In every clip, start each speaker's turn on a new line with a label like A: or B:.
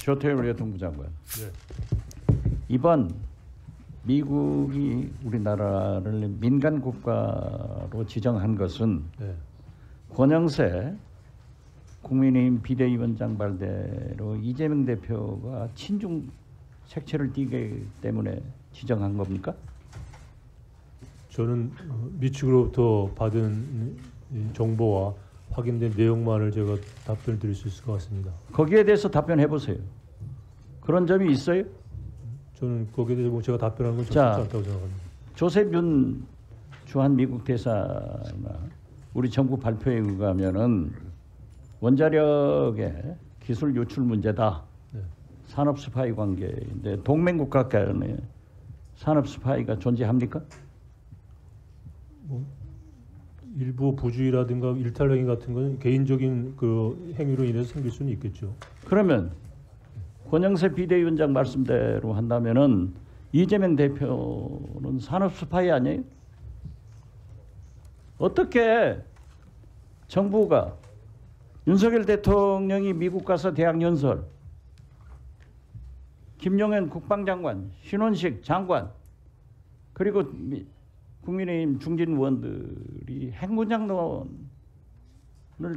A: 조태열 외통부 장관.
B: 네.
A: 이번 미국이 우리나라를 민간 국가로 지정한 것은
B: 네.
A: 권영세 국민의힘 비대위원장 말대로 이재명 대표가 친중 색채를 띠기 때문에 지정한 겁니까?
B: 저는 미측으로부터 받은 정보와 확인된 내용만을 제가 답변을 드릴 수 있을 것 같습니다.
A: 거기에 대해서 답변해 보세요. 그런 점이 있어요?
B: 저는 거기에 대해서 뭐 제가 답변하는 건 적절치
A: 자,
B: 않다고 생각합니다.
A: 조셉 윤 주한 미국 대사나 우리 정부 발표에 의하면은 원자력의 기술 유출 문제다.
B: 네.
A: 산업 스파이 관계인데 동맹국가 간에 산업 스파이가 존재합니까?
B: 뭐 일부 부주의라든가 일탈행위 같은 건 개인적인 그 행위로 인해서 생길 수는 있겠죠.
A: 그러면 권영세 비대위원장 말씀대로 한다면은 이재명 대표는 산업 스파이 아니에요? 어떻게 정부가 윤석열 대통령이 미국 가서 대학 연설, 김용현 국방장관, 신원식 장관, 그리고 국민의힘 중진 의원들이 핵무장론을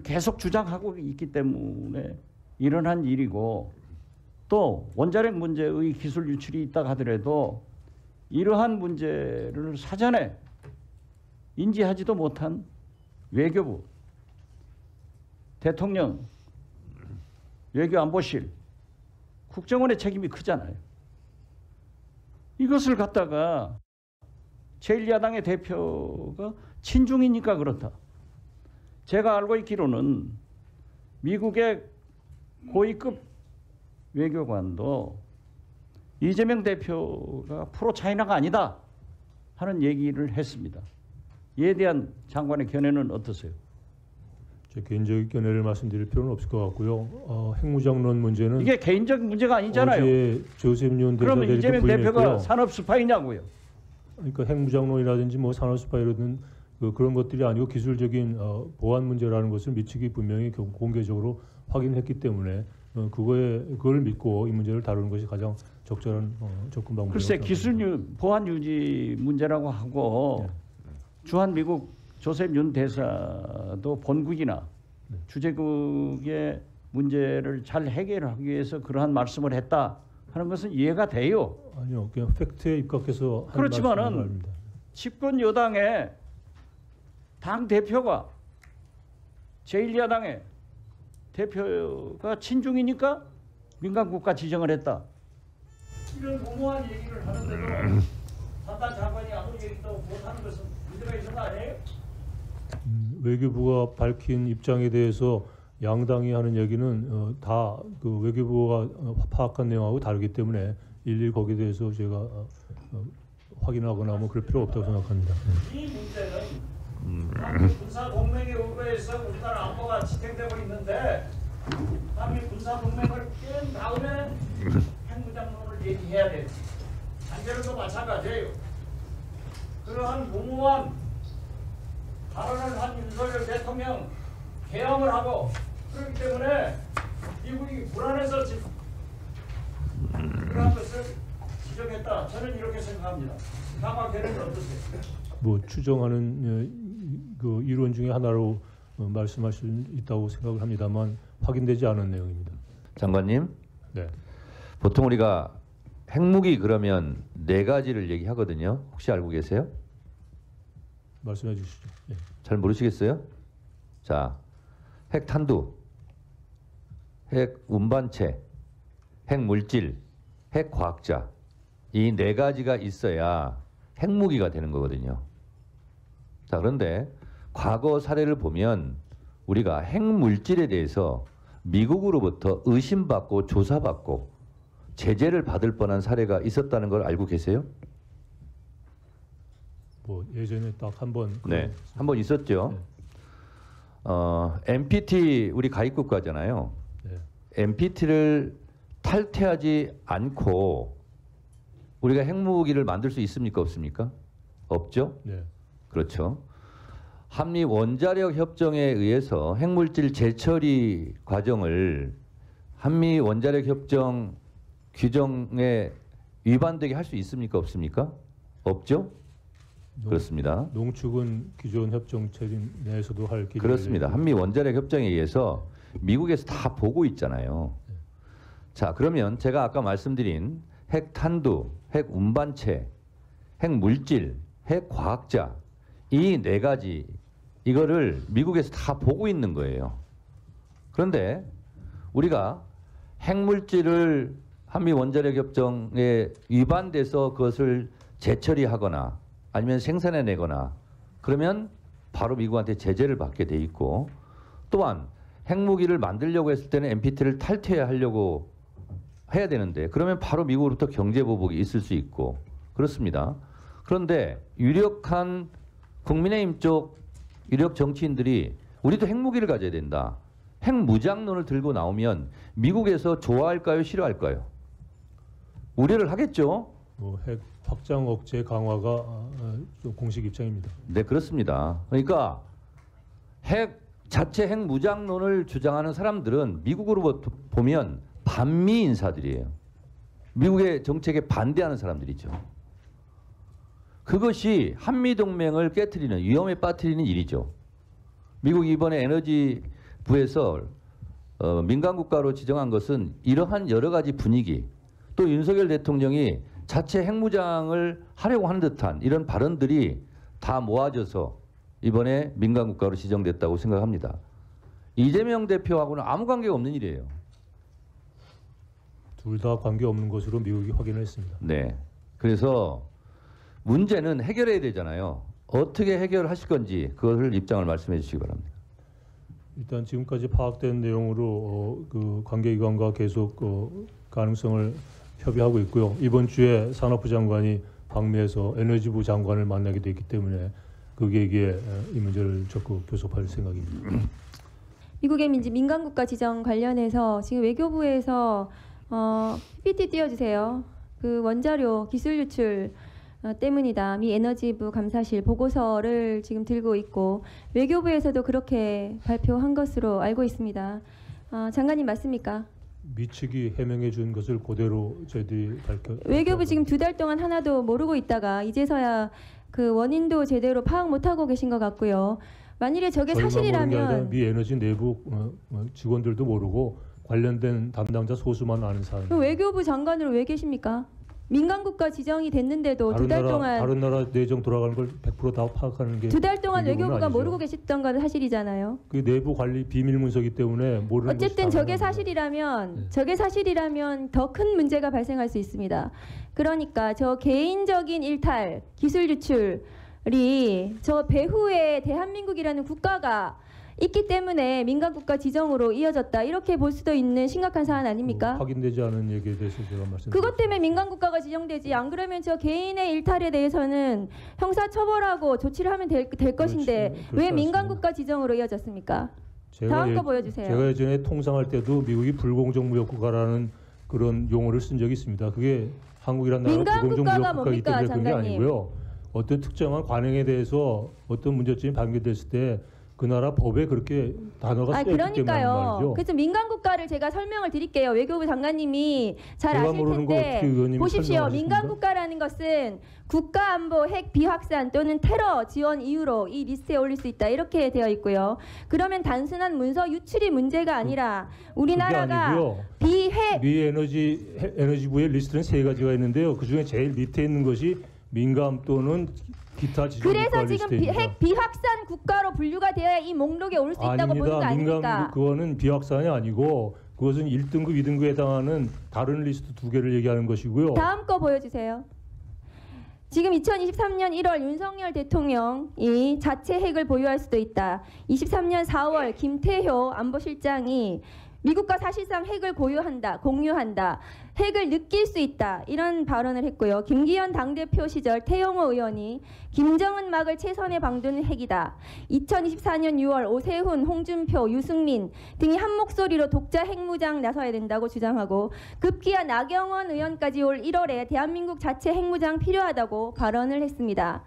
A: 계속 주장하고 있기 때문에 일어난 일이고, 또 원자력 문제의 기술 유출이 있다 하더라도 이러한 문제를 사전에 인지하지도 못한 외교부, 대통령, 외교안보실, 국정원의 책임이 크잖아요. 이것을 갖다가 제1야당의 대표가 친중이니까 그렇다. 제가 알고 있기로는 미국의 고위급 외교관도 이재명 대표가 프로 차이나가 아니다 하는 얘기를 했습니다. 이에 대한 장관의 견해는 어떠세요?
B: 제 개인적인 견해를 말씀드릴 필요는 없을 것 같고요. 핵무장론 문제는
A: 이게 개인적 문제가 아니잖아요.
B: 어제 조셉 윤
A: 그러면
B: 대사들이
A: 이재명 대표가 산업 스파이냐고요.
B: 그러니까 핵무장론이라든지 뭐 산업 스파이라든 그런 것들이 아니고 기술적인 보안 문제라는 것을 미측이 분명히 공개적으로 확인했기 때문에 그걸 믿고 이 문제를 다루는 것이 가장 적절한 접근 방법이라고
A: 글쎄 기술 보안 유지 문제라고 하고
B: 네.
A: 주한 미국 조셉 윤 대사도 본국이나
B: 네.
A: 주재국의 문제를 잘 해결하기 위해서 그러한 말씀을 했다 하는 것은 이해가 돼요.
B: 아니요, 그냥 팩트에 입각해서 한
A: 그렇지만은
B: 말씀입니다.
A: 집권 여당의 당 대표가 제1야당의 대표가 친중이니까 민간국가 지정을 했다. 이런 무모한 얘기를 하는데도 판단 장관이 아무 얘기도 못하는 것은 문제가 있는 거 아니에요?
B: 외교부가 밝힌 입장에 대해서 양당이 하는 얘기는 다 그 외교부가 파악한 내용하고 다르기 때문에 일일이 거기에 대해서 제가 확인하거나 뭐 그럴 필요 없다고 생각합니다.
A: 이 문제는 한미 군사 동맹에 의거해서 우리나라 안보가 지탱되고 있는데 한미 군사 동맹을 깬 다음에 핵무장론을 얘기해야 돼요. 한겨울도 마찬가지예요. 그러한 무모한 발언을 한 윤석열 대통령 개항을 하고 그렇기 때문에 미국이 불안해서 지금 그러한 것을 지적했다. 저는 이렇게 생각합니다. 장관 견해는 어떠세요?
B: 뭐 추정하는 그 이론 중에 하나로 말씀할 수 있다고 생각을 합니다만 확인되지 않은 내용입니다.
C: 장관님,
B: 네.
C: 보통 우리가 핵무기 그러면 4가지를 얘기하거든요. 혹시 알고 계세요?
B: 말씀해 주시죠. 네.
C: 잘 모르시겠어요? 자, 핵탄두, 핵운반체, 핵물질, 핵과학자, 이 4가지가 있어야 핵무기가 되는 거거든요. 자, 그런데 과거 사례를 보면 우리가 핵물질에 대해서 미국으로부터 의심받고 조사받고 제재를 받을 뻔한 사례가 있었다는 걸 알고 계세요?
B: 뭐 예전에 딱 한 번.
C: 네, 한 번 있었죠.
B: 네.
C: NPT 우리 가입국가잖아요.
B: 네.
C: NPT를 탈퇴하지 않고 우리가 핵무기를 만들 수 있습니까? 없습니까? 없죠?
B: 네.
C: 그렇죠. 한미 원자력 협정에 의해서 핵물질 재처리 과정을 한미 원자력 협정 규정에 위반되게 할 수 있습니까? 없습니까? 없죠? 그렇습니다.
B: 농축은 기존 협정 체계 내에서도 할 기준이
C: 그렇습니다. 한미 원자력 협정에 의해서 미국에서 다 보고 있잖아요. 자, 그러면 제가 아까 말씀드린 핵 탄두, 핵 운반체, 핵 물질, 핵 과학자 이 네 가지 이거를 미국에서 다 보고 있는 거예요. 그런데 우리가 핵 물질을 한미 원자력 협정에 위반돼서 그것을 재처리하거나 아니면 생산해내거나 그러면 바로 미국한테 제재를 받게 돼 있고 또한 핵무기를 만들려고 했을 때는 NPT를 탈퇴하려고 해야 되는데 그러면 바로 미국으로부터 경제보복이 있을 수 있고 그렇습니다. 그런데 유력한 국민의힘 쪽 유력 정치인들이 우리도 핵무기를 가져야 된다. 핵무장론을 들고 나오면 미국에서 좋아할까요? 싫어할까요? 우려를 하겠죠.
B: 핵 확장 억제 강화가 좀 공식 입장입니다.
C: 네, 그렇습니다. 그러니까 자체 핵무장론을 주장하는 사람들은 미국으로 보면 반미 인사들이에요. 미국의 정책에 반대하는 사람들이죠. 그것이 한미동맹을 깨트리는 위험에 빠뜨리는 일이죠. 미국이 이번에 에너지부에서 민간국가로 지정한 것은 이러한 여러 가지 분위기 또 윤석열 대통령이 자체 핵무장을 하려고 하는 듯한 이런 발언들이 다 모아져서 이번에 민간국가로 지정됐다고 생각합니다. 이재명 대표하고는 아무 관계가 없는 일이에요.
B: 둘 다 관계 없는 것으로 미국이 확인을 했습니다.
C: 네. 그래서 문제는 해결해야 되잖아요. 어떻게 해결하실 건지 그것을 입장을 말씀해 주시기 바랍니다.
B: 일단 지금까지 파악된 내용으로 그 관계기관과 계속 가능성을 협의하고 있고요. 이번 주에 산업부 장관이 방미해서 에너지부 장관을 만나게 됐기 때문에 그 계기에 이 문제를 적극 교섭할 생각입니다.
D: 미국의 민간국가 지정 관련해서 지금 외교부에서 PPT 띄워주세요. 그 원자료 기술 유출 때문이다. 미 에너지부 감사실 보고서를 지금 들고 있고 외교부에서도 그렇게 발표한 것으로 알고 있습니다. 장관님 맞습니까?
B: 미 측이 해명해 준 것을 그대로 저희들이
D: 외교부 지금 2달 동안 하나도 모르고 있다가 이제서야 그 원인도 제대로 파악 못하고 계신 것 같고요. 만일에 저게 사실이라면
B: 미 에너지 내부 직원들도 모르고 관련된 담당자 소수만 아는 사안.
D: 외교부 장관으로 왜 계십니까? 민간국가 지정이 됐는데도 2달 동안
B: 다른 나라 내정 돌아가는 걸 100%다 파악하는 게
D: 2달 동안 외교부가
B: 아니죠.
D: 모르고 계셨던 건 사실이잖아요.
B: 그 내부 관리 비밀 문서기 때문에 모르는
D: 어쨌든
B: 것이
D: 저게
B: 당연합니다.
D: 사실이라면 더 큰 문제가 발생할 수 있습니다. 그러니까 저 개인적인 일탈, 기술 유출이 저 배후에 대한민국이라는 국가가 있기 때문에 민간국가 지정으로 이어졌다. 이렇게 볼 수도 있는 심각한 사안 아닙니까?
B: 확인되지 않은 얘기에 대해서 제가 말씀드립니다.
D: 그것 때문에 민간국가가 지정되지. 안 그러면 저 개인의 일탈에 대해서는 형사처벌하고 조치를 하면 될 것인데
B: 그렇지
D: 왜
B: 않습니다.
D: 민간국가 지정으로 이어졌습니까? 다음 거 보여주세요.
B: 제가 예전에 통상할 때도 미국이 불공정 무역국가라는 그런 용어를 쓴 적이 있습니다. 그게 한국이란 나라가 불공정
D: 민간국가가
B: 무역국가이기
D: 뭡니까,
B: 때문에 그런 게
D: 장관님?
B: 아니고요. 어떤 특정한 관행에 대해서 어떤 문제점이 발견됐을 때 그 나라 법에 그렇게 단어가 쓰여 있기 때문에
D: 그러니까요.
B: 말이죠.
D: 그래서 민간국가를 제가 설명을 드릴게요. 외교부 장관님이 잘
B: 제가
D: 아실
B: 모르는 거
D: 텐데
B: 어떻게 의원님이
D: 보십시오.
B: 설명하십니까?
D: 민간국가라는 것은 국가안보 핵 비확산 또는 테러 지원 이유로 이 리스트에 올릴 수 있다. 이렇게 되어 있고요. 그러면 단순한 문서 유출이 문제가 아니라 우리나라가
B: 미 에너지부의 리스트는 3가지가 있는데요. 그중에 제일 밑에 있는 것이 민감 또는 기타 지정
D: 그래서
B: 국가
D: 지금
B: 리스트입니다.
D: 핵 비확산 국가로 분류가 되어야 이 목록에 올 수 있다고 보는 거 아닙니까?
B: 민감 그거는 비확산이 아니고 그것은 1등급, 2등급에 해당하는 다른 리스트 2개를 얘기하는 것이고요.
D: 다음 거 보여주세요. 지금 2023년 1월 윤석열 대통령이 자체 핵을 보유할 수도 있다. 23년 4월 김태효 안보실장이 미국과 사실상 핵을 공유한다. 핵을 느낄 수 있다. 이런 발언을 했고요. 김기현 당대표 시절 태영호 의원이 김정은 막을 최선에 방두는 핵이다. 2024년 6월 오세훈, 홍준표, 유승민 등이 한 목소리로 독자 핵무장 나서야 된다고 주장하고 급기야 나경원 의원까지 올 1월에 대한민국 자체 핵무장 필요하다고 발언을 했습니다.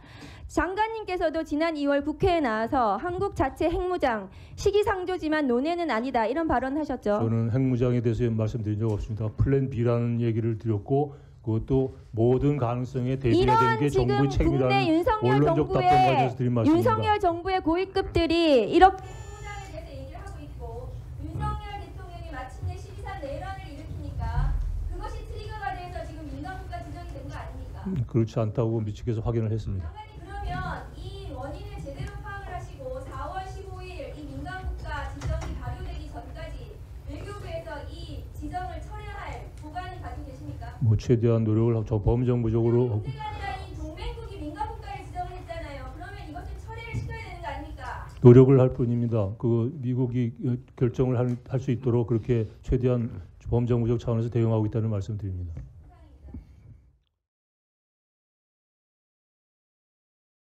D: 장관님께서도 지난 2월 국회에 나와서 한국 자체 핵무장 시기상조지만 논의는 아니다 이런 발언하셨죠.
B: 저는 핵무장에 대해서 말씀드린 적 없습니다. 플랜 B라는 얘기를 드렸고 그것도 모든 가능성에 대비해야 되는 게
D: 지금
B: 정부의
D: 국내
B: 책임이라는
D: 윤석열
B: 원론적 답변 관련해서 드린 말씀입니다.
D: 윤석열 정부의 고위급들이 이렇게 핵무장에 대해서 얘기를 하고 있고 윤석열 대통령이 마침내 12.3 내란을 일으키니까 그것이 트리거가 돼서 지금 민간국가 지정이 된 거 아닙니까?
B: 그렇지 않다고 미측에서 확인을 했습니다.
D: 장관님 그러면 이 원인을 제대로 파악을 하시고 4월 15일 이 민간국가 지정이 발효되기 전까지 외교부에서 이 지정을 철회할 보관을 가지고 계십니까?
B: 뭐 최대한 노력을 저 범정부적으로
D: 문제가 아니라 이 동맹국이 민간국가를 지정을 했잖아요. 그러면 이것을 철회를 시켜야 되는 거 아닙니까?
B: 노력을 할 뿐입니다. 그 미국이 결정을 할 수 있도록 그렇게 최대한 범정부적 차원에서 대응하고 있다는 말씀드립니다.